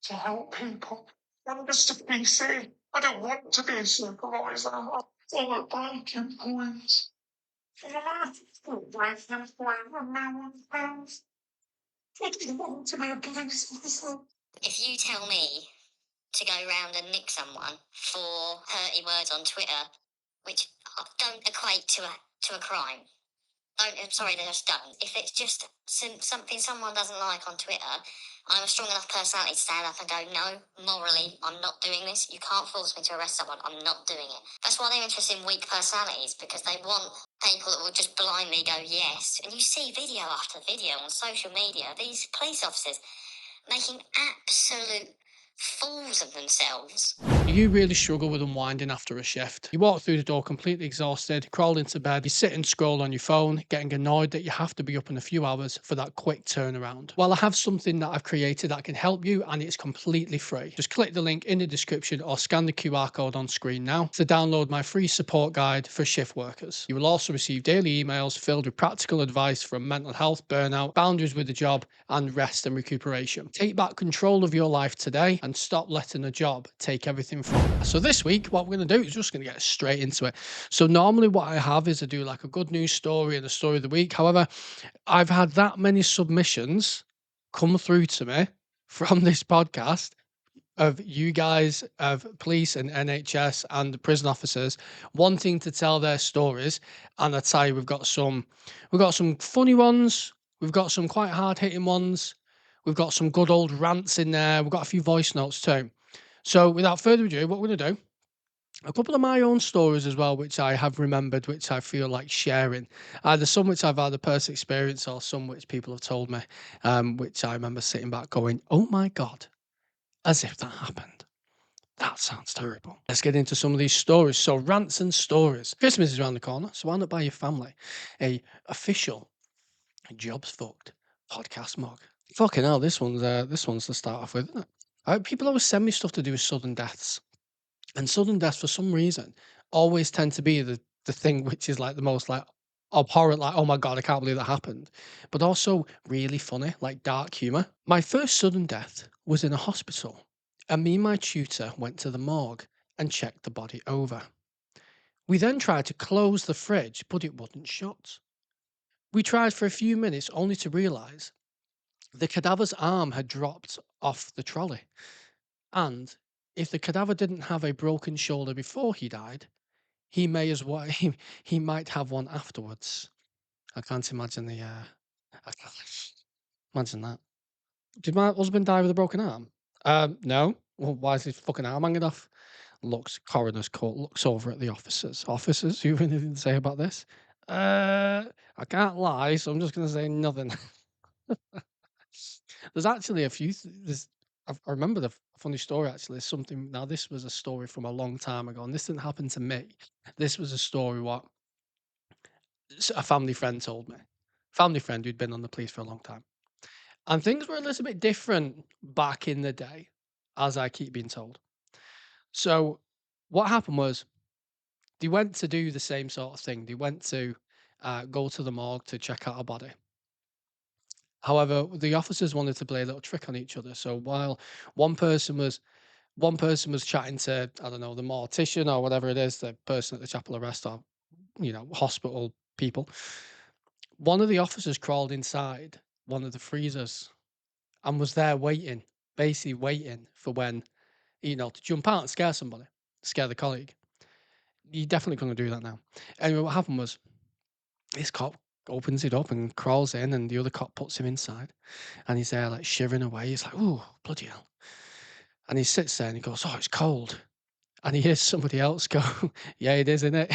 to help people. I'm just a PC. I don't want to be a supervisor. I follow breaking points. I breaking point when no one else. I don't want to be a police officer. If you tell me to go round and nick someone for hurty words on Twitter, which don't equate to a crime, I'm sorry, they just don't. If it's just something someone doesn't like on Twitter, I'm a strong enough personality to stand up and go, no, morally, I'm not doing this. You can't force me to arrest someone. I'm not doing it. That's why they're interested in weak personalities, because they want people that will just blindly go yes. And you see video after video on social media, these police officers making absolute fools of themselves. You really struggle with unwinding after a shift. You walk through the door completely exhausted, crawl into bed, you sit and scroll on your phone, getting annoyed that you have to be up in a few hours for that quick turnaround. Well, I have something that I've created that can help you, and it's completely free. Just click the link in the description or scan the QR code on screen now to download my free support guide for shift workers. You will also receive daily emails filled with practical advice from mental health, burnout, boundaries with the job, and rest and recuperation. Take back control of your life today and stop letting a job take everything from you. So this week, what we're going to do is just going to get straight into it. So normally what I have is I do like a good news story and a story of the week. However, I've had that many submissions come through to me from this podcast of you guys, of police and NHS and the prison officers wanting to tell their stories. And I tell you, we've got some funny ones, we've got some quite hard hitting ones, we've got some good old rants in there, we've got a few voice notes too. So without further ado, what we're gonna do, a couple of my own stories as well, which I have remembered, which I feel like sharing. Either some which I've had a personal experience or some which people have told me, which I remember sitting back going, oh my God, as if that happened. That sounds terrible. Let's get into some of these stories. So, rants and stories. Christmas is around the corner, so why not buy your family a official Jobs Fucked podcast mug? Fucking hell, this one's to start off with, isn't it? People always send me stuff to do with sudden deaths, and sudden deaths for some reason always tend to be the thing which is like the most like abhorrent, like oh my God, I can't believe that happened, but also really funny, like dark humor. My first sudden death was in a hospital, and me and my tutor went to the morgue and checked the body over. We then tried to close the fridge, but it wouldn't shut. We tried for a few minutes only to realize the cadaver's arm had dropped off the trolley. And if the cadaver didn't have a broken shoulder before he died, he may as well he might have one afterwards. I can't imagine I can't imagine that. Did my husband die with a broken arm? No. Well, why is his fucking arm hanging off? Looks coroner's court, looks over at the officers. Officers, you have anything to say about this? I can't lie, so I'm just gonna say nothing. There's actually a few. I remember the funny story. Actually, something. Now, this was a story from a long time ago, and this didn't happen to me. This was a story what a family friend told me. Family friend who'd been on the police for a long time, and things were a little bit different back in the day, as I keep being told. So, what happened was they went to do the same sort of thing. They went to go to the morgue to check out a body. However, the officers wanted to play a little trick on each other. So while one person was one person was chatting to, I don't know, the mortician or whatever it is, the person at the chapel arrest or, hospital people, one of the officers crawled inside one of the freezers and was there waiting, basically waiting for when, to jump out and scare somebody, scare the colleague. You're definitely going to do that now. Anyway, what happened was this cop opens it up and crawls in, and the other cop puts him inside, and he's there like shivering away. He's like, "Ooh, bloody hell!" And he sits there and he goes, "Oh, it's cold." And he hears somebody else go, "Yeah, it is, isn't it?"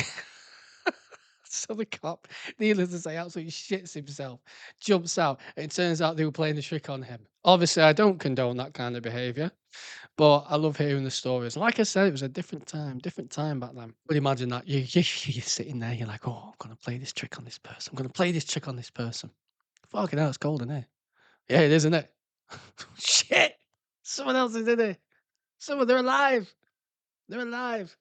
So the cop, needless to say, absolutely shits himself, jumps out, and it turns out they were playing the trick on him. Obviously, I don't condone that kind of behavior, but I love hearing the stories. Like I said, it was a different time back then. But imagine that you're sitting there, you're like, "Oh, I'm gonna play this trick on this person. I'm gonna play this trick on this person." Fucking hell, it's cold in here. Yeah, it is, isn't it? Shit! Someone else is in it. They're alive. They're alive.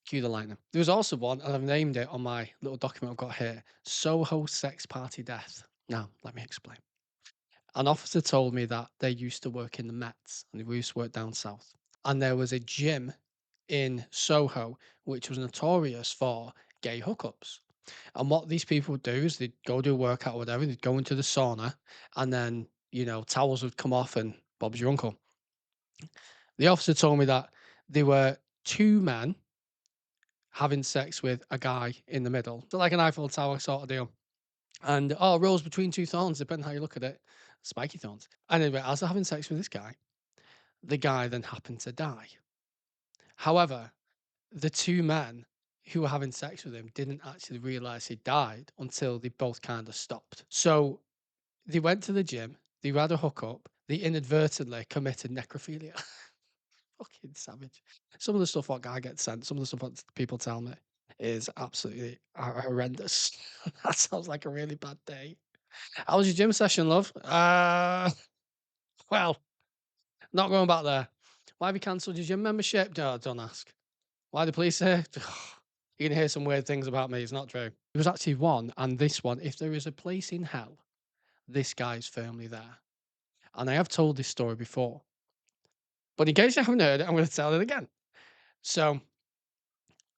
Cue the lightning. There was also one, and I've named it on my little document I've got here, Soho Sex Party Death. Now, let me explain. An officer told me that they used to work in the Mets and they used to work down south. And there was a gym in Soho which was notorious for gay hookups. And what these people would do is they'd go do a workout or whatever, they'd go into the sauna, and then, towels would come off and Bob's your uncle. The officer told me that there were two men having sex with a guy in the middle. So like an Eiffel Tower sort of deal. And rose between two thorns, depending how you look at it. Spiky thorns. And anyway, as they're having sex with this guy, the guy then happened to die. However, the two men who were having sex with him didn't actually realize he died until they both kind of stopped. So they went to the gym, they had a hookup, they inadvertently committed necrophilia. Fucking savage. Some of the stuff what guy gets sent, some of the stuff what people tell me is absolutely horrendous. That sounds like a really bad day. How was your gym session, love? Well, not going back there. Why have you cancelled your gym membership? No, don't ask. Why the police here? You're gonna hear some weird things about me. It's not true. There was actually one, and this one, if there is a place in hell, this guy's firmly there. And I have told this story before. But in case you haven't heard it, I'm going to tell it again. So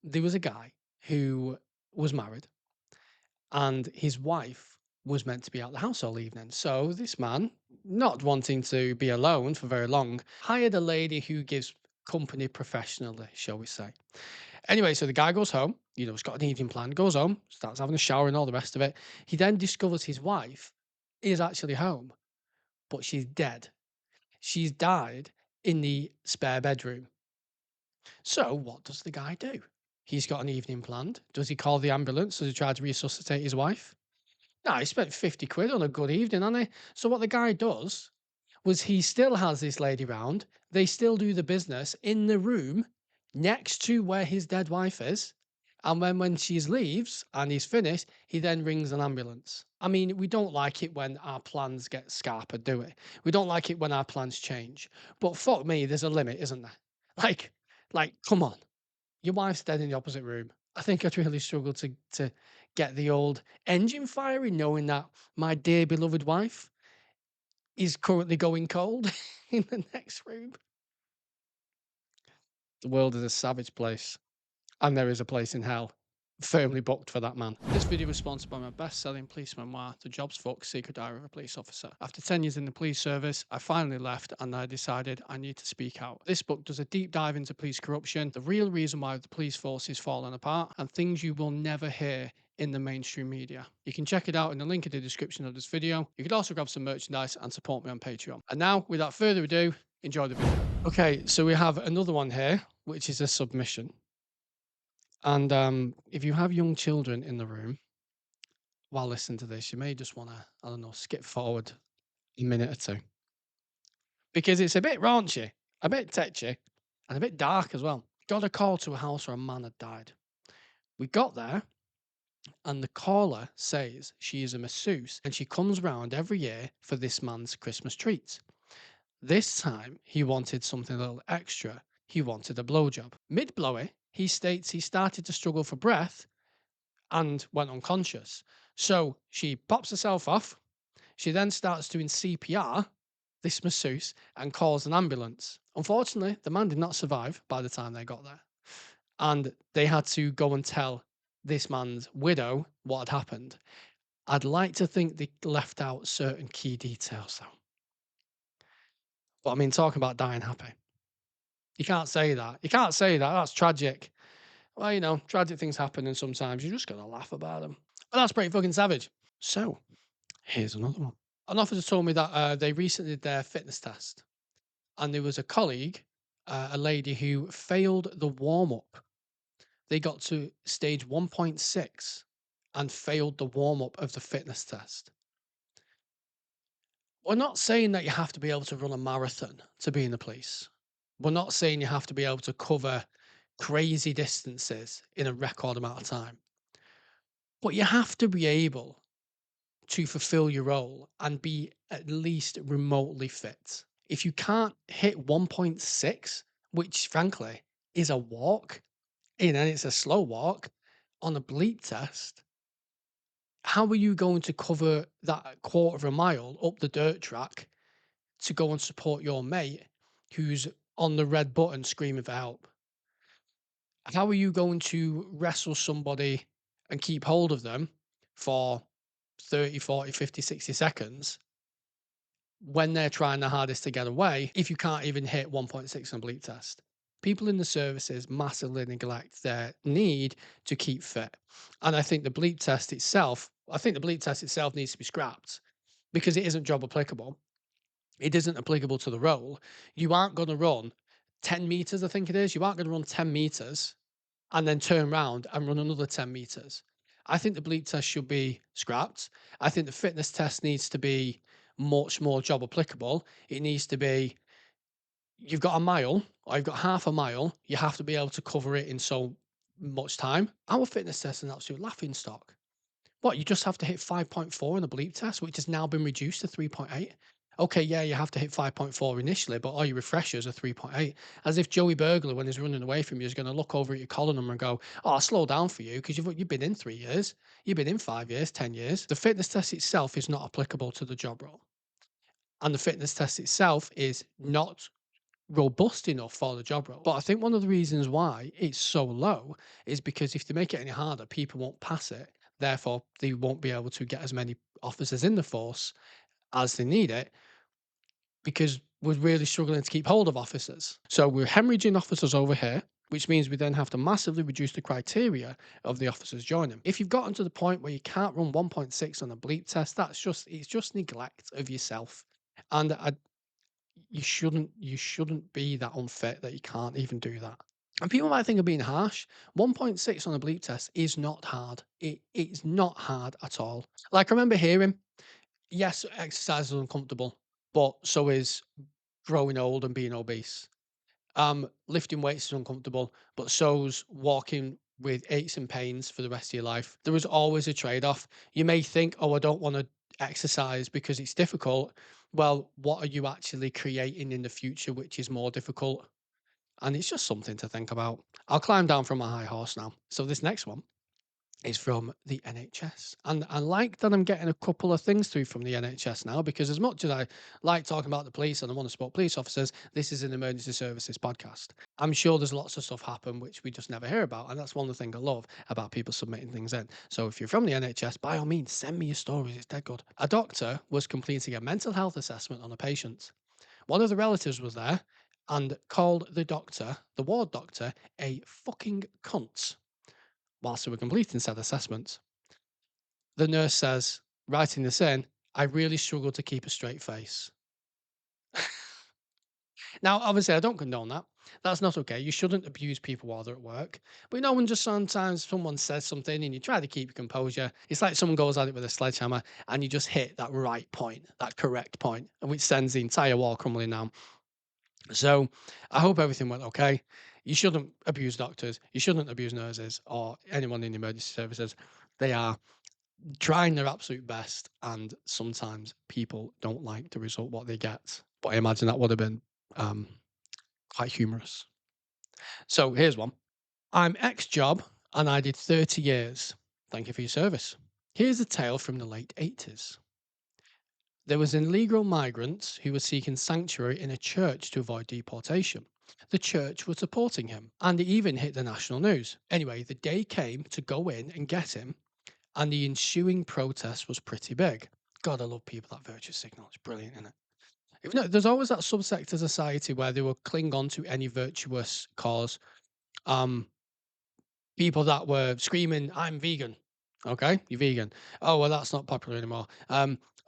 there was a guy who was married, and his wife was meant to be out the house all evening. So this man, not wanting to be alone for very long, hired a lady who gives company professionally, shall we say. Anyway, so the guy goes home, he's got an evening plan, goes home, starts having a shower and all the rest of it. He then discovers his wife is actually home, but she's dead. She's died in the spare bedroom. So what does the guy do? He's got an evening planned. Does he call the ambulance? Does he try to resuscitate his wife? No, he spent 50 quid on a good evening, hasn't he? So what the guy does was he still has this lady round. They still do the business in the room next to where his dead wife is. And when she leaves and he's finished, he then rings an ambulance. I mean, we don't like it when our plans get scarpered, do we? We don't like it when our plans change. But fuck me, there's a limit, isn't there? Like, come on. Your wife's dead in the opposite room. I think I'd really struggle to get the old engine firing, knowing that my dear beloved wife is currently going cold in the next room. The world is a savage place, and there is a place in hell firmly booked for that man. This video was sponsored by my best-selling police memoir, The Job's Fuck Secret Diary of a Police Officer. After 10 years in the police service, I finally left and I decided I need to speak out. This book does a deep dive into police corruption, the real reason why the police force is falling apart, and things you will never hear in the mainstream media. You can check it out in the link in the description of this video. You could also grab some merchandise and support me on Patreon. And now, without further ado, enjoy the video. Okay, so we have another one here, which is a submission. And if you have young children in the room while listening to this, you may just want to, I don't know, skip forward a minute or two. Because it's a bit raunchy, a bit tetchy, and a bit dark as well. Got a call to a house where a man had died. We got there, and the caller says she is a masseuse and she comes round every year for this man's Christmas treats. This time, he wanted something a little extra. He wanted a blowjob. Mid-blowy, he states he started to struggle for breath and went unconscious. So she pops herself off. She then starts doing CPR, this masseuse, and calls an ambulance. Unfortunately, the man did not survive by the time they got there. And they had to go and tell this man's widow what had happened. I'd like to think they left out certain key details, though. But I mean, talking about dying happy. You can't say that. You can't say that. That's tragic. Well, tragic things happen, and sometimes you just gotta laugh about them. But that's pretty fucking savage. So, here's another one. An officer told me that they recently did their fitness test, and there was a colleague, a lady who failed the warm up. They got to stage 1.6 and failed the warm up of the fitness test. We're not saying that you have to be able to run a marathon to be in the police. We're not saying you have to be able to cover crazy distances in a record amount of time. But you have to be able to fulfill your role and be at least remotely fit. If you can't hit 1.6, which frankly is a walk, and it's a slow walk on a bleep test, How are you going to cover that quarter of a mile up the dirt track to go and support your mate who's on the red button screaming for help? How are you going to wrestle somebody and keep hold of them for 30, 40, 50, 60 seconds when they're trying their hardest to get away if you can't even hit 1.6 on a bleep test? People in the services massively neglect their need to keep fit. And I think the bleep test itself, needs to be scrapped because it isn't job applicable. It isn't applicable to the role. You aren't going to run 10 meters, I think it is. You aren't going to run 10 meters and then turn around and run another 10 meters. I think the bleep test should be scrapped. I think the fitness test needs to be much more job applicable. It needs to be, you've got a mile or you've got half a mile, you have to be able to cover it in so much time. Our fitness test is an absolute laughing stock. What, you just have to hit 5.4 in the bleep test, which has now been reduced to 3.8? Okay, yeah, you have to hit 5.4 initially, but all your refreshers are 3.8. As if Joey Burglar, when he's running away from you, is going to look over at your collar number and go, "Oh, I'll slow down for you because you've been in 3 years, you've been in 5 years, 10 years." The fitness test itself is not applicable to the job role, and the fitness test itself is not robust enough for the job role. But I think one of the reasons why it's so low is because if they make it any harder, people won't pass it. Therefore, they won't be able to get as many officers in the force as they need it because we're really struggling to keep hold of officers. So we're hemorrhaging officers over here, which means we then have to massively reduce the criteria of the officers joining. If you've gotten to the point where you can't run 1.6 on a bleep test, it's just neglect of yourself. And you shouldn't be that unfit that you can't even do that. And people might think of being harsh. 1.6 on a bleep test is not hard. It's not hard at all. Like I remember hearing, yes, exercise is uncomfortable, but so is growing old and being obese. Lifting weights is uncomfortable, but so's walking with aches and pains for the rest of your life. There is always a trade-off. You may think, oh, I don't want to exercise because it's difficult. Well, what are you actually creating in the future which is more difficult? And it's just something to think about. I'll climb down from my high horse now. So this next one is from the NHS. And I like that I'm getting a couple of things through from the NHS now, because as much as I like talking about the police and I want to support police officers, this is an emergency services podcast. I'm sure there's lots of stuff happen which we just never hear about. And that's one of the things I love about people submitting things in. So if you're from the NHS, by all means, send me your stories. It's dead good. A doctor was completing a mental health assessment on a patient. One of the relatives was there and called the doctor, the ward doctor, a fucking cunt whilst they were completing said assessment. The nurse says, writing this in, "I really struggle to keep a straight face." Now, obviously, I don't condone that. That's not okay. You shouldn't abuse people while they're at work. But you know, when just sometimes someone says something and you try to keep your composure, it's like someone goes at it with a sledgehammer and you just hit that right point, that correct point, and which sends the entire wall crumbling down. So I hope everything went okay. You shouldn't abuse doctors. You shouldn't abuse nurses or anyone in the emergency services. They are trying their absolute best, and sometimes people don't like the result what they get. But I imagine that would have been quite humorous. So here's one. I'm ex-job and I did 30 years. Thank you for your service. Here's a tale from the late 80s. There was an illegal migrant who was seeking sanctuary in a church to avoid deportation. The church was supporting him, and it even hit the national news. Anyway, the day came to go in and get him, and the ensuing protest was pretty big. God, I love people that virtue signal. It's brilliant, isn't it? Even though there's always that subsect of society where they will cling on to any virtuous cause. People that were screaming, "I'm vegan." Okay, you're vegan. Oh well, that's not popular anymore.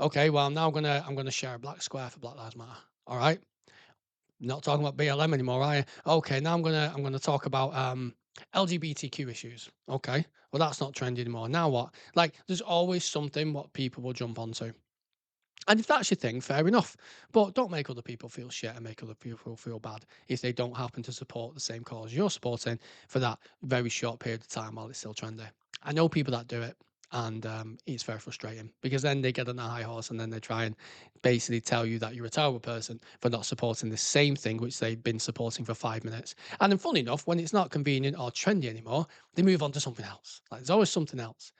Okay, well now I'm gonna share a black square for Black Lives Matter. All right, not talking about BLM anymore, are you? Okay, now I'm gonna talk about LGBTQ issues. Okay, well that's not trendy anymore. Now what? Like, there's always something what people will jump onto. And if that's your thing, fair enough. But don't make other people feel shit and make other people feel bad if they don't happen to support the same cause you're supporting for that very short period of time while it's still trendy. I know people that do it, and it's very frustrating because then they get on a high horse and then they try and basically tell you that you're a terrible person for not supporting the same thing which they've been supporting for 5 minutes. And then, funny enough, when it's not convenient or trendy anymore, they move on to something else. Like, there's always something else.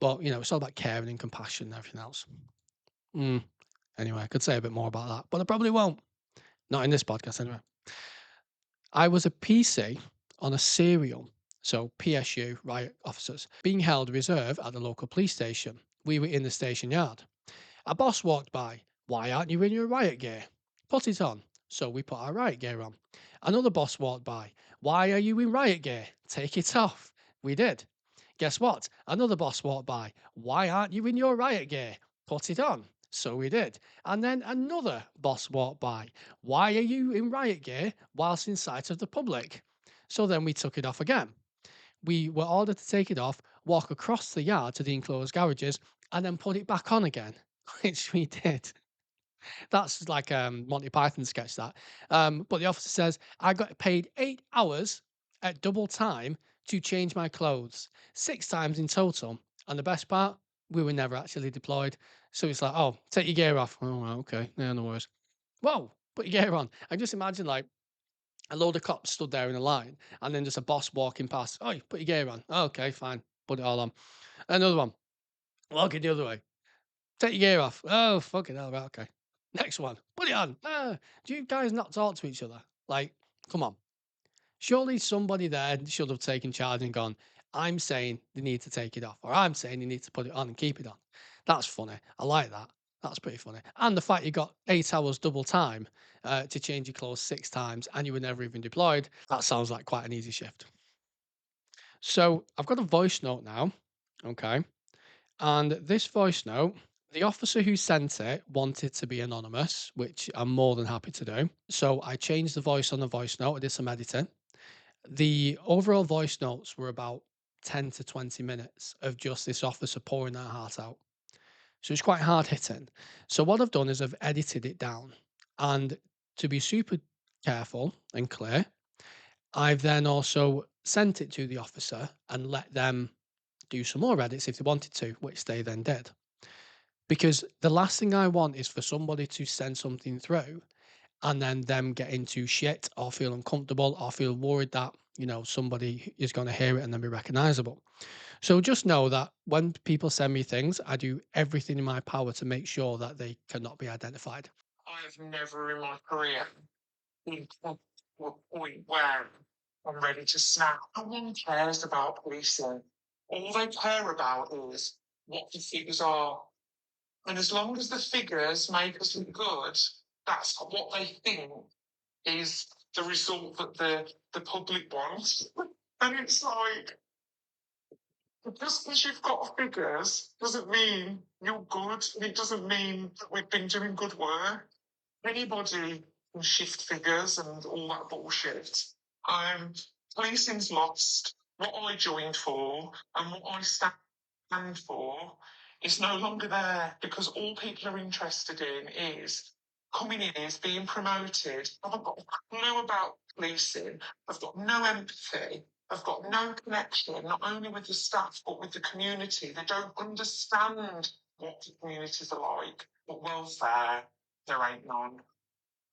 But, it's all about caring and compassion and everything else. Anyway, I could say a bit more about that, but I probably won't. Not in this podcast, anyway. I was a PC on a serial, so PSU, riot officers, being held reserve at the local police station. We were in the station yard. A boss walked by. Why aren't you in your riot gear? Put it on. So we put our riot gear on. Another boss walked by. Why are you in riot gear? Take it off. We did. Guess what? Another boss walked by. Why aren't you in your riot gear? Put it on. So we did. And then another boss walked by. Why are you in riot gear whilst in sight of the public? So then we took it off again. We were ordered to take it off, walk across the yard to the enclosed garages, and then put it back on again, which we did. That's like Monty Python sketch that. But the officer says, I got paid 8 hours at double time to change my clothes, 6 times in total. And the best part, we were never actually deployed. So it's like, oh, take your gear off. Oh, right, okay. Yeah, no worries. Whoa, put your gear on. I just imagine like a load of cops stood there in a line and then just a boss walking past. Oh, you put your gear on. Oh, okay, fine. Put it all on. Another one. Walking the other way. Take your gear off. Oh, fucking hell. Right, okay. Next one. Put it on. Do you guys not talk to each other? Like, come on. Surely somebody there should have taken charge and gone, I'm saying they need to take it off, or I'm saying you need to put it on and keep it on. That's funny. I like that. That's pretty funny. And the fact you got 8 hours double time to change your clothes 6 times and you were never even deployed, that sounds like quite an easy shift. So I've got a voice note now. Okay. And this voice note, the officer who sent it wanted to be anonymous, which I'm more than happy to do. So I changed the voice on the voice note. I did some editing. The overall voice notes were about 10 to 20 minutes of just this officer pouring their heart out. So it's quite hard hitting. So what I've done is I've edited it down. And to be super careful and clear, I've then also sent it to the officer and let them do some more edits if they wanted to, which they then did. Because the last thing I want is for somebody to send something through and then them get into shit or feel uncomfortable or feel worried that, somebody is going to hear it and then be recognizable. So just know that when people send me things, I do everything in my power to make sure that they cannot be identified. I have never in my career been to a point where I'm ready to snap. No one cares about policing. All they care about is what the figures are. And as long as the figures make us look good, that's what they think is the result that the public wants. And it's like, just because you've got figures doesn't mean you're good. And it doesn't mean that we've been doing good work. Anybody can shift figures and all that bullshit. Policing's lost. What I joined for and what I stand for is no longer there because all people are interested in is coming in, is being promoted. I've got a clue about policing. I've got no empathy. I've got no connection, not only with the staff, but with the community. They don't understand what the communities are like. But welfare, there ain't none.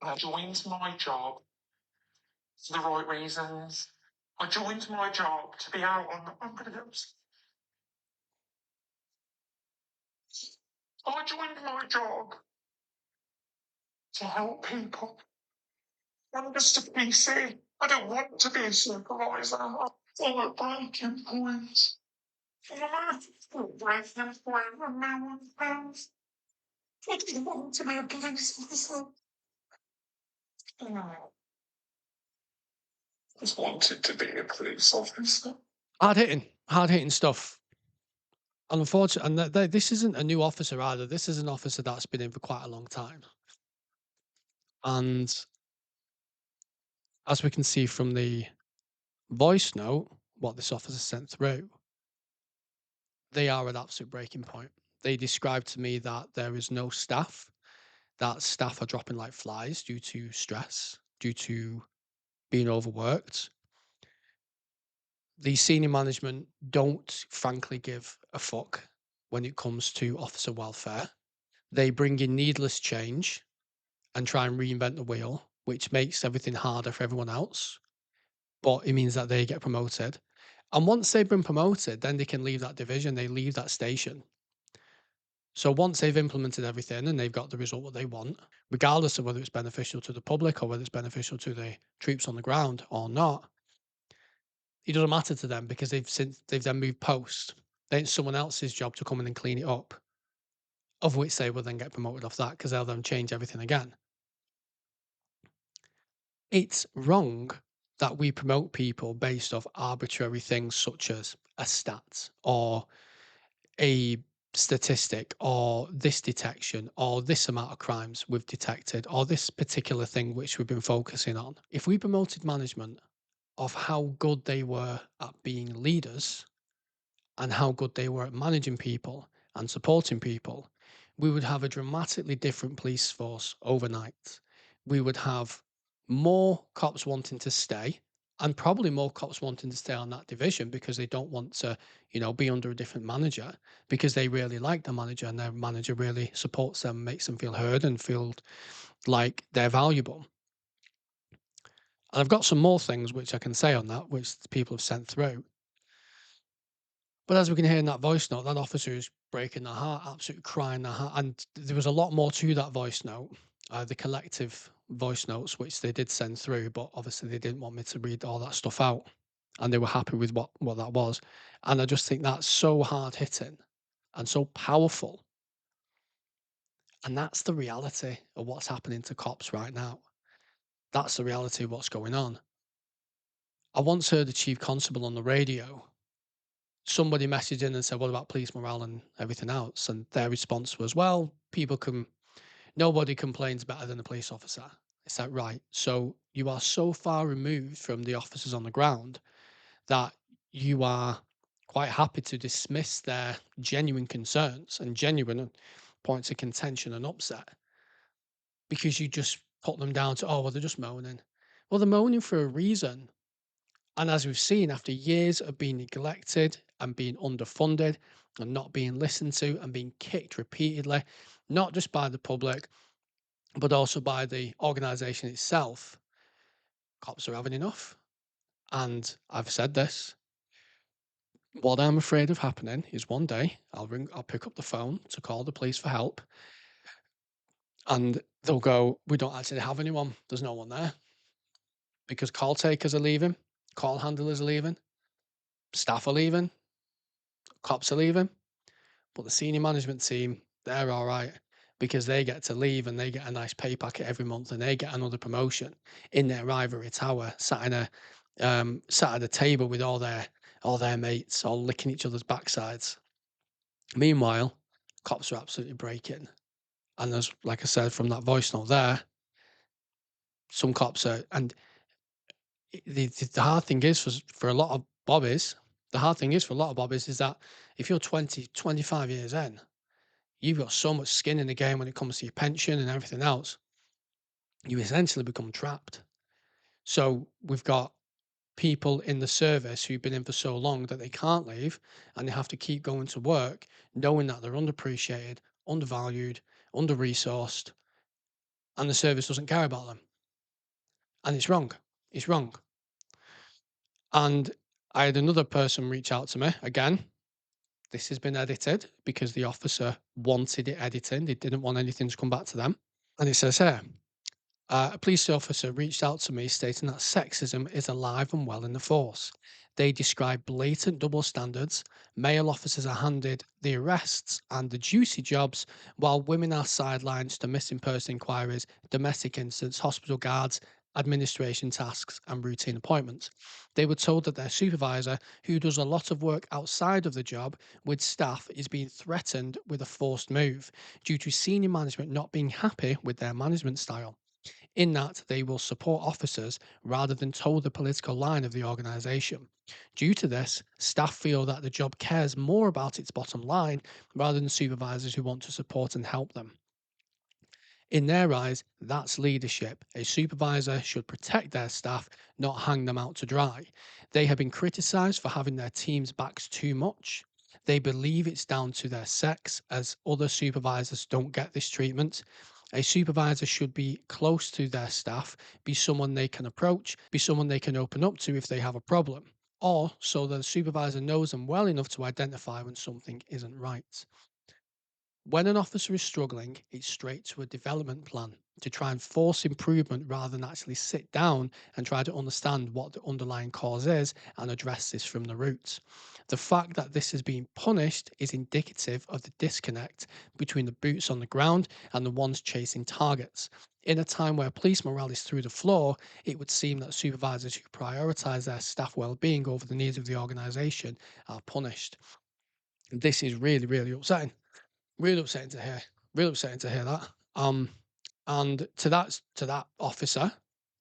I joined my job for the right reasons. I joined my job to be out on. I'm going to get. I joined my job to help people. I'm just a PC. I don't want to be a supervisor. I'm at breaking point. I'm at breaking point with no one's hands. I just want to be a police officer. I just wanted to be a police officer. Hard hitting stuff. And unfortunately, and this isn't a new officer either. This is an officer that's been in for quite a long time. And as we can see from the voice note, what this officer sent through, they are at absolute breaking point. They described to me that there is no staff, that staff are dropping like flies due to stress, due to being overworked. The senior management don't frankly give a fuck when it comes to officer welfare. They bring in needless change and try and reinvent the wheel, which makes everything harder for everyone else. But it means that they get promoted. And once they've been promoted, then they can leave that division, they leave that station. So once they've implemented everything and they've got the result what they want, regardless of whether it's beneficial to the public or whether it's beneficial to the troops on the ground or not, it doesn't matter to them because they've then moved post. Then it's someone else's job to come in and clean it up, of which they will then get promoted off that because they'll then change everything again. It's wrong that we promote people based off arbitrary things such as a stat or a statistic or this detection or this amount of crimes we've detected or this particular thing which we've been focusing on. If we promoted management of how good they were at being leaders and how good they were at managing people and supporting people, we would have a dramatically different police force overnight. We would have more cops wanting to stay and probably more cops wanting to stay on that division because they don't want to, be under a different manager because they really like the manager and their manager really supports them, makes them feel heard and feel like they're valuable. And I've got some more things which I can say on that, which people have sent through. But as we can hear in that voice note, that officer is breaking their heart, absolutely crying their heart. And there was a lot more to that voice note, the collective voice notes, which they did send through, but obviously they didn't want me to read all that stuff out. And they were happy with what that was. And I just think that's so hard hitting and so powerful. And that's the reality of what's happening to cops right now. That's the reality of what's going on. I once heard the chief constable on the radio. Somebody messaged in and said, "What about police morale and everything else?" And their response was, "Well, nobody complains better than a police officer." It's like, right. So you are so far removed from the officers on the ground that you are quite happy to dismiss their genuine concerns and genuine points of contention and upset because you just put them down to, oh, well, they're just moaning. Well, they're moaning for a reason. And as we've seen, after years of being neglected and being underfunded and not being listened to and being kicked repeatedly, not just by the public, but also by the organization itself, cops are having enough. And I've said this. What I'm afraid of happening is one day I'll pick up the phone to call the police for help, and they'll go, "We don't actually have anyone. There's no one there." Because call takers are leaving, call handlers are leaving, staff are leaving, cops are leaving. But the senior management team, they're all right because they get to leave and they get a nice pay packet every month and they get another promotion in their ivory tower, sat at a table with all their mates, all licking each other's backsides. Meanwhile, cops are absolutely breaking. And there's, like I said, from that voice note there, some cops are, and the hard thing is for a lot of bobbies, is that if you're 20, 25 years in, you've got so much skin in the game when it comes to your pension and everything else. You essentially become trapped. So we've got people in the service who've been in for so long that they can't leave and they have to keep going to work, knowing that they're underappreciated, undervalued, under resourced, and the service doesn't care about them. And it's wrong. It's wrong. And I had another person reach out to me again. This has been edited because the officer wanted it editing. They didn't want anything to come back to them. And it says here, a police officer reached out to me stating that sexism is alive and well in the force. They describe blatant double standards. Male officers are handed the arrests and the juicy jobs, while women are sidelined to missing person inquiries, domestic incidents, hospital guards, administration tasks, and routine appointments. They were told that their supervisor, who does a lot of work outside of the job with staff, is being threatened with a forced move due to senior management not being happy with their management style, in that they will support officers rather than toe the political line of the organisation. Due to this, staff feel that the job cares more about its bottom line rather than supervisors who want to support and help them. In their eyes, that's leadership. A supervisor should protect their staff, not hang them out to dry. They have been criticised for having their team's backs too much. They believe it's down to their sex, as other supervisors don't get this treatment. A supervisor should be close to their staff, be someone they can approach, be someone they can open up to if they have a problem. or so the supervisor knows them well enough to identify when something isn't right. When an officer is struggling, it's straight to a development plan to try and force improvement rather than actually sit down and try to understand what the underlying cause is and address this from the roots. The fact that this is being punished is indicative of the disconnect between the boots on the ground and the ones chasing targets. In a time where police morale is through the floor, it would seem that supervisors who prioritise their staff well-being over the needs of the organisation are punished. This is really, really upsetting. Really upsetting to hear. Really upsetting to hear that. And to that officer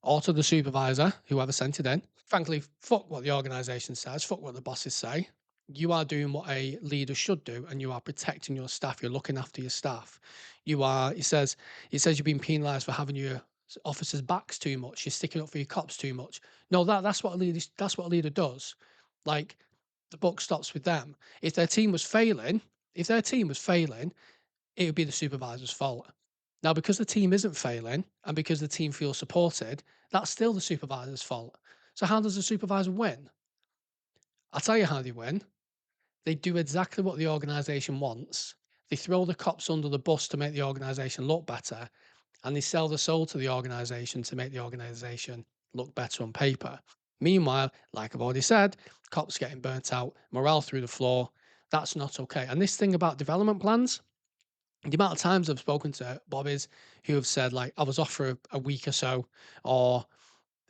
or to the supervisor, whoever sent it in, frankly, fuck what the organisation says, fuck what the bosses say. You are doing what a leader should do, and you are protecting your staff. You're looking after your staff. You are. It says you're being penalised for having your officers' backs too much. You're sticking up for your cops too much. No, that's what a leader. That's what a leader does. Like the buck stops with them. If their team was failing, it would be the supervisor's fault. Now, because the team isn't failing and because the team feels supported, that's still the supervisor's fault. So, how does the supervisor win? I'll tell you how they win. They do exactly what the organisation wants. They throw the cops under the bus to make the organisation look better, and they sell the soul to the organisation to make the organisation look better on paper. Meanwhile, like I've already said, cops getting burnt out, morale through the floor. That's not okay. And this thing about development plans, the amount of times I've spoken to bobbies who have said, like, I was off for a week or so, or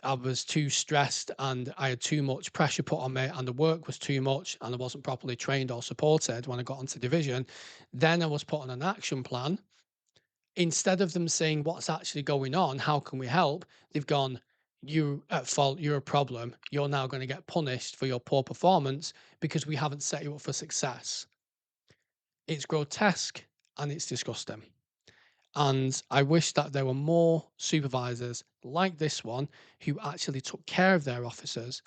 I was too stressed and I had too much pressure put on me and the work was too much and I wasn't properly trained or supported when I got onto division. Then I was put on an action plan. Instead of them saying what's actually going on, how can we help? They've gone, you at fault, you're a problem. You're now going to get punished for your poor performance because we haven't set you up for success. It's grotesque and it's disgusting. And I wish that there were more supervisors like this one who actually took care of their officers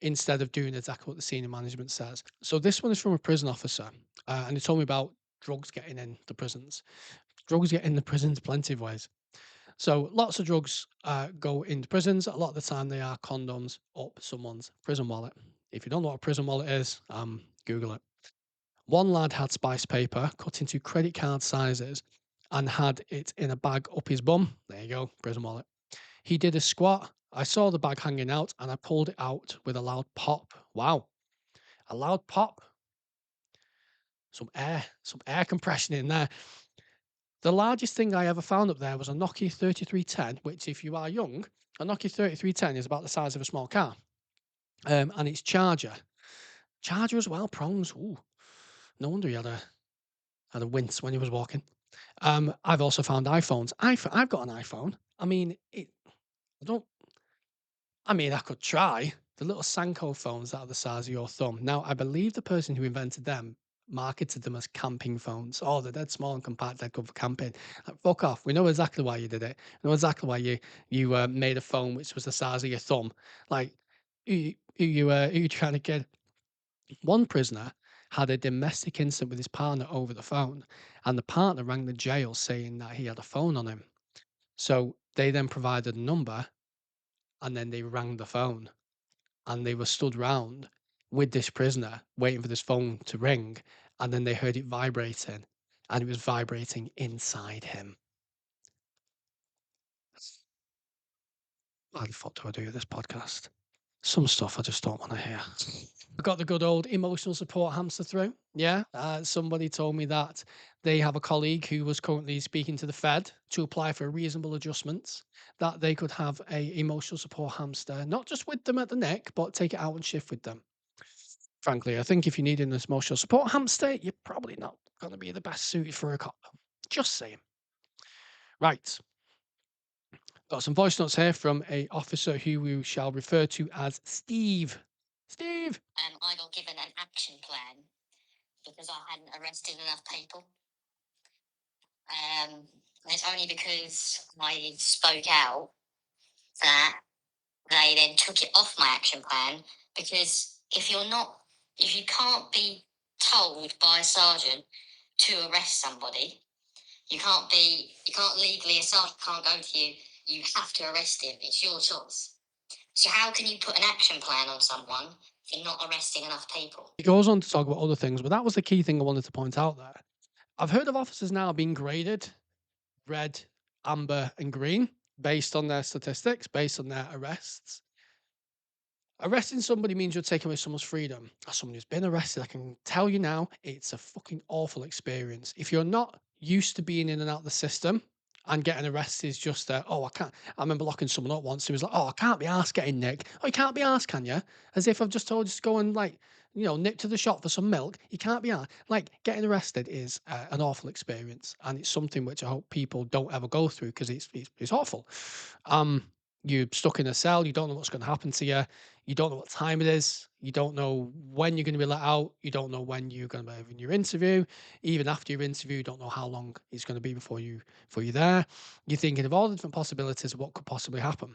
instead of doing exactly what the senior management says. So this one is from a prison officer, and he told me about drugs getting in the prisons. Drugs get in the prisons plenty of ways. So lots of drugs go into prisons. A lot of the time they are condoms up someone's prison wallet. If you don't know what a prison wallet is, Google it. One lad had spice paper cut into credit card sizes and had it in a bag up his bum. There you go, prison wallet. He did a squat. I saw the bag hanging out and I pulled it out with a loud pop. Wow, a loud pop. Some air compression in there. The largest thing I ever found up there was a Nokia 3310, which, if you are young, a Nokia 3310 is about the size of a small car. And its charger. Charger as well, prongs. Ooh, no wonder he had a wince when he was walking. I've also found iPhones. I've got an iPhone. I mean, I don't. I mean, I could try. The little Sanko phones that are the size of your thumb. Now, I believe the person who invented them marketed them as camping phones. Oh, they're dead small and compact. They're good for camping. Like, fuck off. We know exactly why you did it. We know exactly why you made a phone which was the size of your thumb. Like, who you trying to get? One prisoner had a domestic incident with his partner over the phone, and the partner rang the jail saying that he had a phone on him. So they then provided a number, and then they rang the phone, and they were stood round with this prisoner waiting for this phone to ring, and then they heard it vibrating, and it was vibrating inside him. Why the fuck do I do this podcast? Some stuff I just don't want to hear. I got the good old emotional support hamster through. Yeah. Somebody told me that they have a colleague who was currently speaking to the Fed to apply for reasonable adjustments, that they could have a emotional support hamster, not just with them at the neck, but take it out and shift with them. Frankly, I think if you need an emotional support hamster, you're probably not going to be the best suited for a cop. Just saying. Right. Got some voice notes here from a officer who we shall refer to as Steve. Steve. I got given an action plan because I hadn't arrested enough people. It's only because I spoke out that they then took it off my action plan. Because if you can't be told by a sergeant to arrest somebody, you can't legally, a sergeant can't go to you. You have to arrest him. It's your choice. So how can you put an action plan on someone for not arresting enough people. It goes on to talk about other things, but that was the key thing I wanted to point out there. I've heard of officers now being graded red, amber, and green based on their statistics, based on their arrests. Arresting somebody means you're taking away someone's freedom. As someone who's been arrested, I can tell you now, it's a fucking awful experience. If you're not used to being in and out of the system and getting arrested is just oh, I can't. I remember locking someone up once who was like, oh, I can't be asked getting nicked. Oh, you can't be asked, can you? As if I've just told you to go and nip to the shop for some milk. You can't be asked. Like, getting arrested is an awful experience. And it's something which I hope people don't ever go through because it's awful. You're stuck in a cell. You don't know what's going to happen to you. You don't know what time it is. You don't know when you're going to be let out. You don't know when you're going to be having your interview. Even after your interview, you don't know how long it's going to be before you're there. You're thinking of all the different possibilities of what could possibly happen.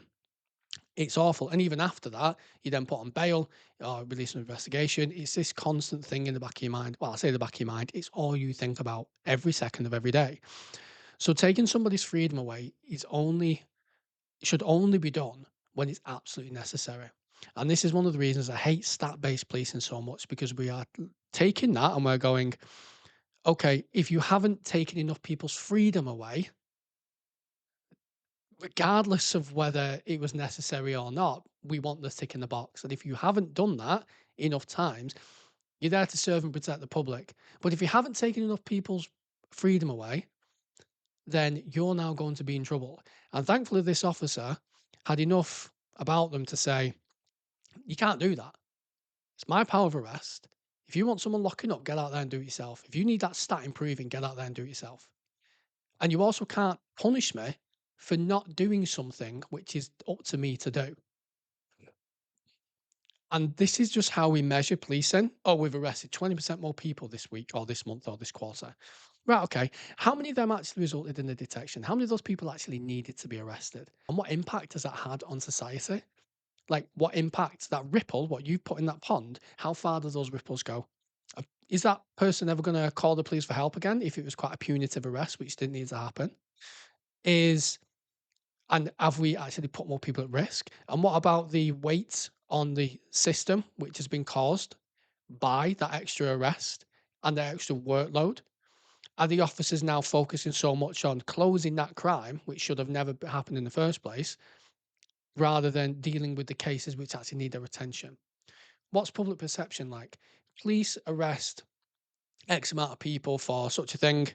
It's awful. And even after that, you then put on bail or release an investigation. It's this constant thing in the back of your mind. Well, I say the back of your mind. It's all you think about every second of every day. So taking somebody's freedom away should only be done when it's absolutely necessary. And this is one of the reasons I hate stat-based policing so much, because we are taking that and we're going, okay, if you haven't taken enough people's freedom away, regardless of whether it was necessary or not, we want the tick in the box. And if you haven't done that enough times, you're there to serve and protect the public. But if you haven't taken enough people's freedom away, then you're now going to be in trouble. And thankfully, this officer had enough about them to say, you can't do that. It's my power of arrest. If you want someone locking up, get out there and do it yourself. If you need that stat improving, get out there and do it yourself. And you also can't punish me for not doing something which is up to me to do. And this is just how we measure policing. Oh, we've arrested 20% more people this week or this month or this quarter. Right, okay. How many of them actually resulted in the detection? How many of those people actually needed to be arrested? And what impact has that had on society? Like, what impact, that ripple, what you put in that pond, how far do those ripples go? Is that person ever going to call the police for help again if it was quite a punitive arrest, which didn't need to happen? And have we actually put more people at risk? And what about the weight on the system, which has been caused by that extra arrest and the extra workload? Are the officers now focusing so much on closing that crime, which should have never happened in the first place, rather than dealing with the cases which actually need their attention? What's public perception like? Police arrest X amount of people for such a thing.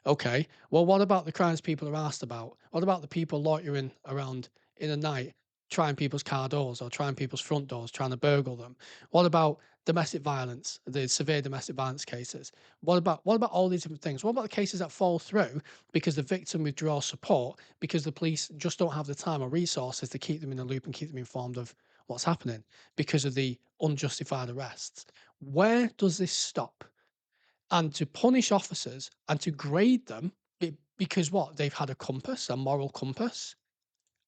Okay, well, what about the crimes people are asked about? What about the people loitering around in the night, trying people's car doors or trying people's front doors, trying to burgle them? What about domestic violence, the severe domestic violence cases? What about all these different things? What about the cases that fall through because the victim withdraws support because the police just don't have the time or resources to keep them in the loop and keep them informed of what's happening because of the unjustified arrests? Where does this stop? And to punish officers and to grade them because what? They've had a compass, a moral compass.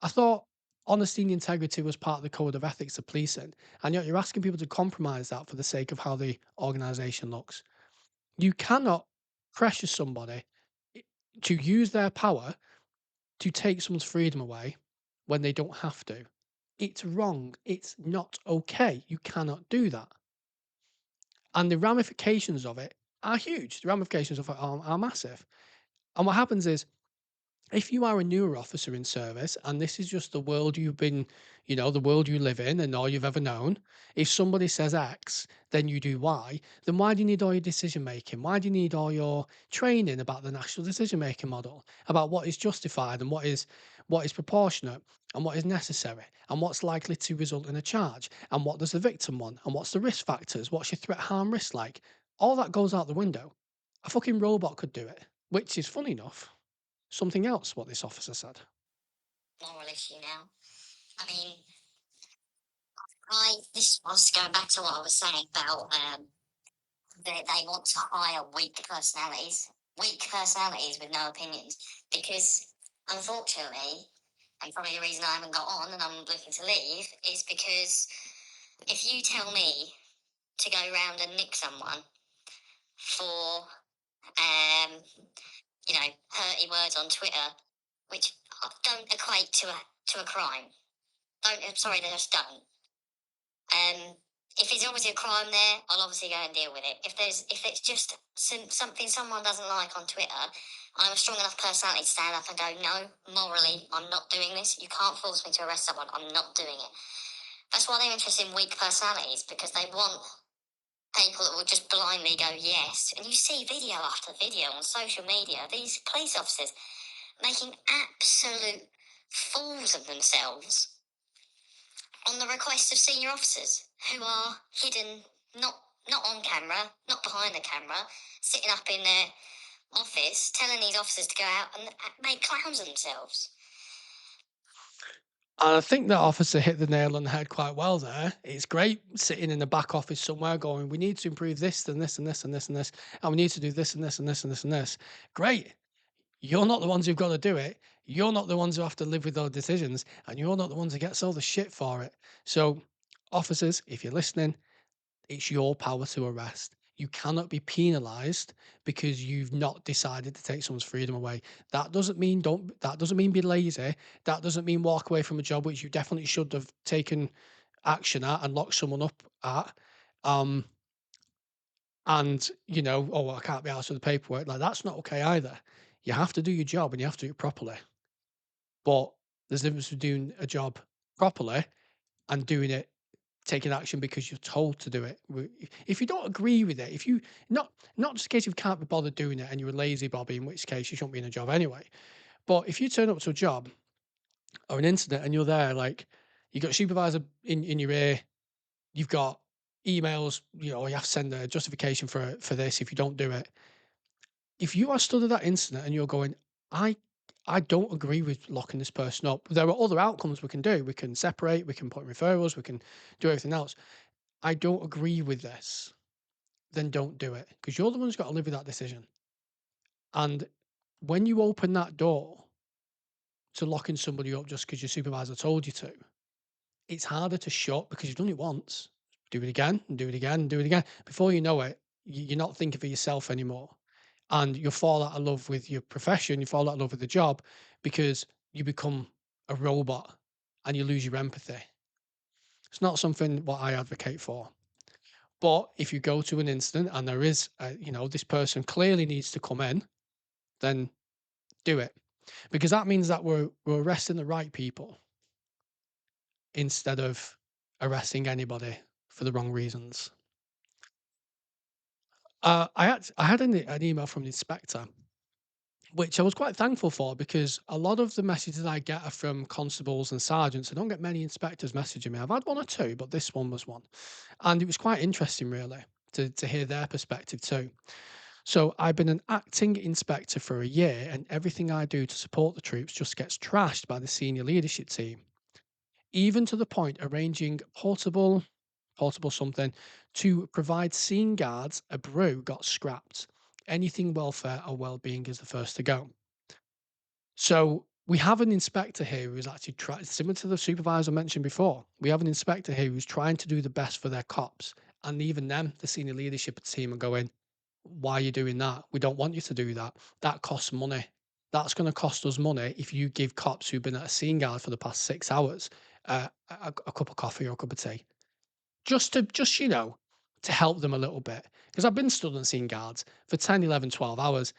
I thought honesty and integrity was part of the code of ethics of policing, and yet you're asking people to compromise that for the sake of how the organisation looks. You cannot pressure somebody to use their power to take someone's freedom away when they don't have to. It's wrong. It's not okay. You cannot do that. And the ramifications of it are huge. The ramifications of it are massive. And what happens is, if you are a newer officer in service and this is just the world you've been, the world you live in and all you've ever known, if somebody says X, then you do Y, then why do you need all your decision making? Why do you need all your training about the national decision making model, about what is justified and what is proportionate and what is necessary and what's likely to result in a charge and what does the victim want and what's the risk factors? What's your threat harm risk like? All that goes out the window. A fucking robot could do it, which is funny enough. Something else, what this officer said. Moral issue now. I mean, this was going back to what I was saying about they want to hire weak personalities with no opinions. Because unfortunately, and probably the reason I haven't got on and I'm looking to leave is because if you tell me to go round and nick someone for hurty words on Twitter, which don't equate to a crime. Don't. I'm sorry, they just don't. If there's obviously a crime there, I'll obviously go and deal with it. If it's just something someone doesn't like on Twitter, I'm a strong enough personality to stand up and go, no, morally, I'm not doing this. You can't force me to arrest someone. I'm not doing it. That's why they're interested in weak personalities, because they want people that will just blindly go yes. And you see video after video on social media, these police officers making absolute fools of themselves on the request of senior officers who are hidden, not on camera, not behind the camera, sitting up in their office telling these officers to go out and make clowns of themselves. And I think that officer hit the nail on the head quite well there. It's great sitting in the back office somewhere going, we need to improve this and this and this and this and this, and we need to do this and this and this and this and this. Great. You're not the ones who've got to do it. You're not the ones who have to live with those decisions, and you're not the ones who gets all the shit for it. So, officers, if you're listening, it's your power to arrest. You cannot be penalised because you've not decided to take someone's freedom away. That doesn't mean That doesn't mean be lazy. That doesn't mean walk away from a job which you definitely should have taken action at and locked someone up at. And oh, well, I can't be asked for the paperwork. Like, that's not okay either. You have to do your job and you have to do it properly. But there's a difference between doing a job properly and doing it, taking action because you're told to do it. If you don't agree with it, if you not just in case you can't be bothered doing it and you're a lazy Bobby, in which case you shouldn't be in a job anyway. But if you turn up to a job or an incident and you're there, like, you've got a supervisor in your ear, you've got emails, you have to send a justification for this if you don't do it. If you are stood at that incident and you're going, I don't agree with locking this person up. There are other outcomes we can do. We can separate, we can put in referrals, we can do everything else. I don't agree with this. Then don't do it, because you're the one who's got to live with that decision. And when you open that door to locking somebody up just because your supervisor told you to, it's harder to shut because you've done it once. Do it again and do it again and do it again. Before you know it, you're not thinking for yourself anymore. And you'll fall out of love with your profession, you fall out of love with the job because you become a robot and you lose your empathy. It's not something what I advocate for. But if you go to an incident and there is, this person clearly needs to come in, then do it. Because that means that we're arresting the right people instead of arresting anybody for the wrong reasons. I had an email from the inspector, which I was quite thankful for, because a lot of the messages I get are from constables and sergeants. I don't get many inspectors messaging me. I've had one or two, but this one was one. And it was quite interesting, really, to hear their perspective too. So I've been an acting inspector for a year, and everything I do to support the troops just gets trashed by the senior leadership team, even to the point arranging portable something to provide scene guards a brew got scrapped. Anything welfare or well-being is the first to go. So we have an inspector here who's actually similar to the supervisor mentioned before. We have an inspector here who's trying to do the best for their cops, and even them, the senior leadership team, are going, why are you doing that? We don't want you to do that. That costs money. That's going to cost us money if you give cops who've been at a scene guard for the past 6 hours a cup of coffee or a cup of tea. Just to help them a little bit. Because I've been stood on scene guards for 10, 11, 12 hours.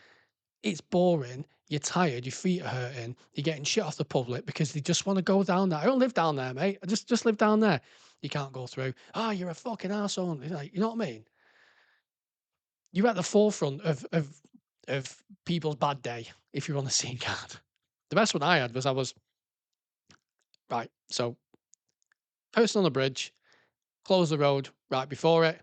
It's boring. You're tired. Your feet are hurting. You're getting shit off the public because they just want to go down there. I don't live down there, mate. I just live down there. You can't go through. Oh, you're a fucking arsehole. You know what I mean? You're at the forefront of people's bad day if you're on the scene guard. The best one I had was right. So, person on the bridge, close the road right before it.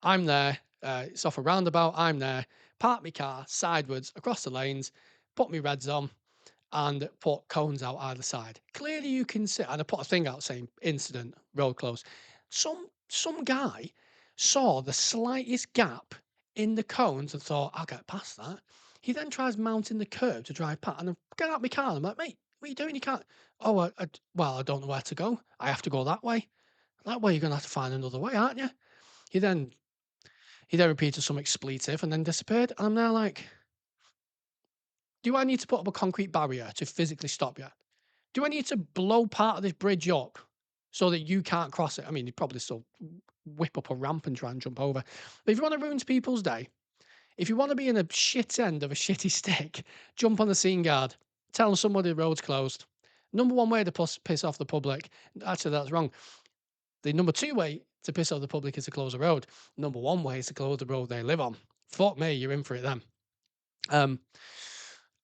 I'm there. It's off a roundabout. I'm there. Park my car sideways across the lanes. Put my reds on and put cones out either side. Clearly, you can see. And I put a thing out saying incident, road closed. Some guy saw the slightest gap in the cones and thought, I'll get past that. He then tries mounting the curb to drive past, and I get out my car. And I'm like, mate, what are you doing? You can't. Oh, I don't know where to go. I have to go that way. That way, you're going to have to find another way, aren't you? He then repeated some expletive and then disappeared. And I'm now like, do I need to put up a concrete barrier to physically stop you? Do I need to blow part of this bridge up so that you can't cross it? I mean, you probably still whip up a ramp and try and jump over. But if you want to ruin people's day, if you want to be in a shit end of a shitty stick, jump on the scene guard. Tell them somebody the road's closed. Number one way to piss off the public. Actually, that's wrong. The number two way to piss off the public is to close the road. Number one way is to close the road they live on. Fuck me, you're in for it then.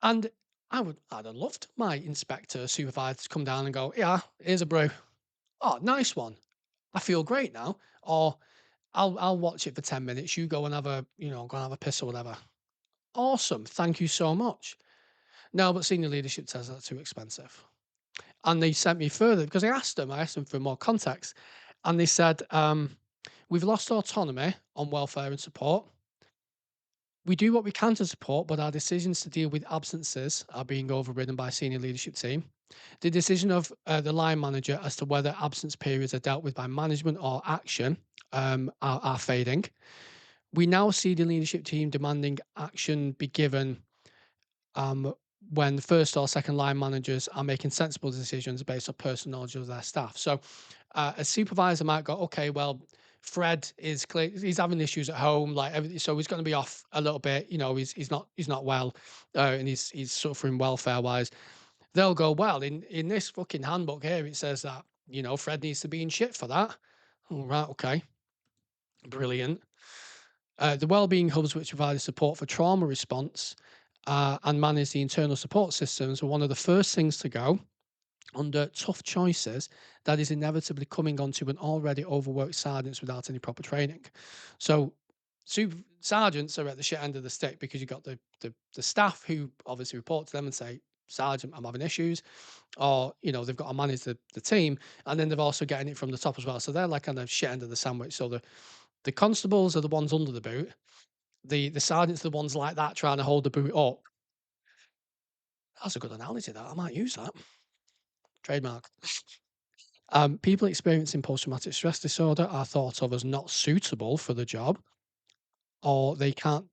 And I'd have loved my inspector, supervisor to come down and go, yeah, here's a brew. Oh, nice one. I feel great now. Or I'll watch it for 10 minutes. You go and have a, go and have a piss or whatever. Awesome. Thank you so much. No, but senior leadership says that's too expensive. And they sent me further because I asked them for more context. And they said, we've lost autonomy on welfare and support. We do what we can to support, but our decisions to deal with absences are being overridden by senior leadership team. The decision of the line manager as to whether absence periods are dealt with by management or action are fading. We now see the leadership team demanding action be given when the first or second line managers are making sensible decisions based on personal knowledge of their staff. So a supervisor might go, okay, well, Fred is clear, he's having issues at home, like everything, so he's going to be off a little bit. He's not well, and he's suffering welfare wise. They'll go, well, in this fucking handbook here, it says that Fred needs to be in shit for that. All right, okay, brilliant. The wellbeing hubs, which provide support for trauma response and manage the internal support systems, were one of the first things to go under tough choices that is inevitably coming onto an already overworked sergeants without any proper training. So sergeants are at the shit end of the stick because you've got the staff who obviously report to them and say, Sergeant, I'm having issues, or they've got to manage the team, and then they're also getting it from the top as well. So they're like kind of shit end of the sandwich. So the constables are the ones under the boot. The sergeants are the ones like that trying to hold the boot up. That's a good analogy, that. I might use that. Trademark. People experiencing post-traumatic stress disorder are thought of as not suitable for the job, or they can't,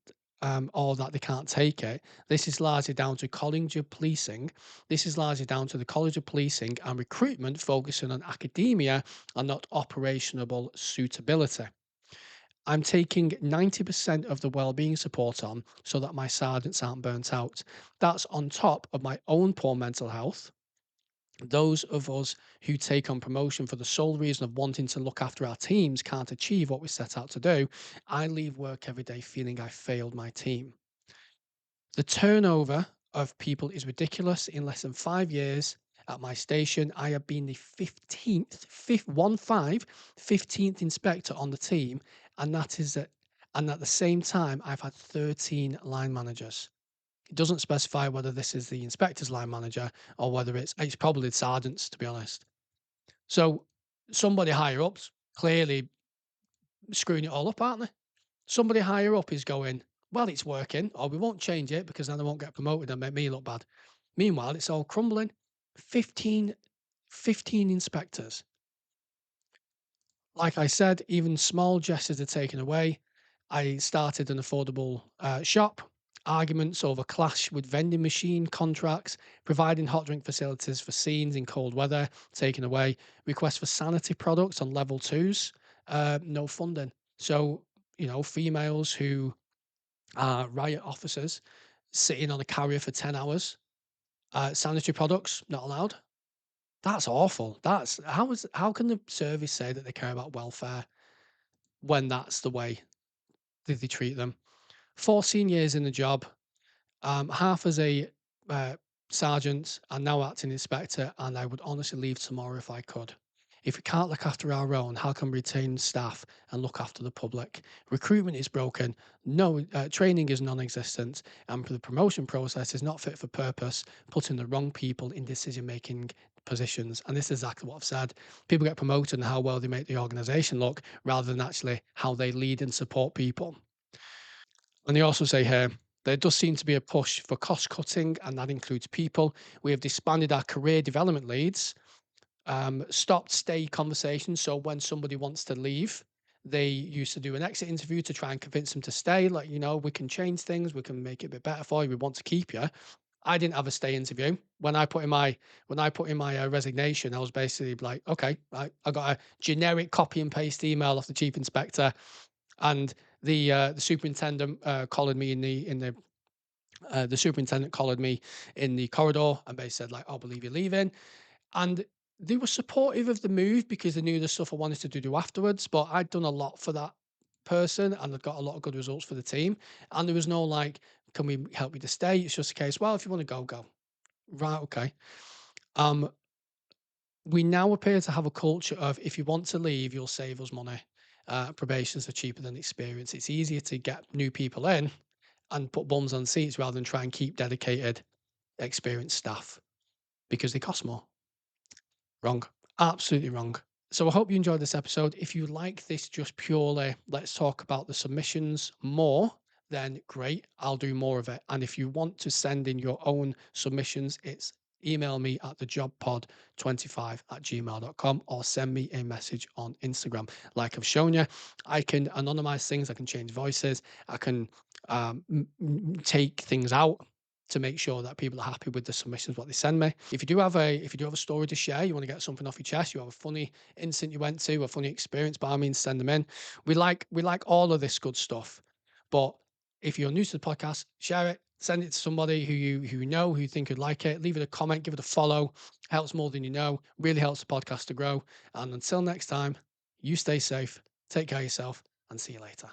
or that they can't take it. This is largely down to College of Policing. This is largely down to the College of Policing and recruitment focusing on academia and not operational suitability. I'm taking 90% of the wellbeing support on so that my sergeants aren't burnt out. That's on top of my own poor mental health. Those of us who take on promotion for the sole reason of wanting to look after our teams can't achieve what we set out to do. I leave work every day feeling I failed my team. The turnover of people is ridiculous. In less than 5 years at my station, I have been the 15th inspector on the team, and that is it. And at the same time, I've had 13 line managers. It doesn't specify whether this is the inspector's line manager or whether it's probably the sergeants, to be honest. So somebody higher up's clearly screwing it all up, aren't they? Somebody higher up is going, well, it's working, or we won't change it because then I won't get promoted and make me look bad. Meanwhile, it's all crumbling. 15 inspectors. Like I said, even small gestures are taken away. I started an affordable shop. Arguments over clash with vending machine contracts, providing hot drink facilities for scenes in cold weather, taken away. Requests for sanity products on level twos, no funding. So, females who are riot officers sitting on a carrier for 10 hours, sanitary products not allowed. That's awful. How can the service say that they care about welfare when that's the way that they treat them? 14 years in the job, half as a sergeant and now acting inspector, and I would honestly leave tomorrow if I could. If we can't look after our own, how can we retain staff and look after the public? Recruitment is broken. No, training is non-existent, and the promotion process is not fit for purpose, putting the wrong people in decision-making positions. And this is exactly what I've said. People get promoted and how well they make the organization look, rather than actually how they lead and support people. And they also say here, there does seem to be a push for cost cutting, and that includes people. We have disbanded our career development leads, stopped stay conversations. So when somebody wants to leave, they used to do an exit interview to try and convince them to stay. Like, we can change things, we can make it a bit better for you, we want to keep you. I didn't have a stay interview. When I put in my resignation, I was basically like, okay, I got a generic copy and paste email off the chief inspector, and the superintendent collared me the superintendent collared me in the corridor and basically said like, "I believe you're leaving," and they were supportive of the move because they knew the stuff I wanted to do afterwards. But I'd done a lot for that person and I'd got a lot of good results for the team, and there was no like, "Can we help you to stay?" It's just a case, well, if you want to go, go. Right, okay. Um, we now appear to have a culture of if you want to leave, you'll save us money. Probations are cheaper than experience. It's easier to get new people in and put bums on seats rather than try and keep dedicated, experienced staff because they cost more. Wrong. Absolutely wrong. So I hope you enjoyed this episode. If you like this just purely, let's talk about the submissions more, then great. I'll do more of it. And if you want to send in your own submissions, it's email me at thejobpod25@gmail.com or send me a message on Instagram. Like I've shown you, I can anonymize things, I can change voices, I can take things out to make sure that people are happy with the submissions what they send me. If you do have a story to share, you want to get something off your chest, you have a funny incident you went to, a funny experience, by all means send them in. We like all of this good stuff. But if you're new to the podcast, share it, send it to somebody who you know who you think would like it. Leave it a comment, give it a follow. Helps more than you know. Really helps the podcast to grow. And until next time, you stay safe, take care of yourself, and see you later.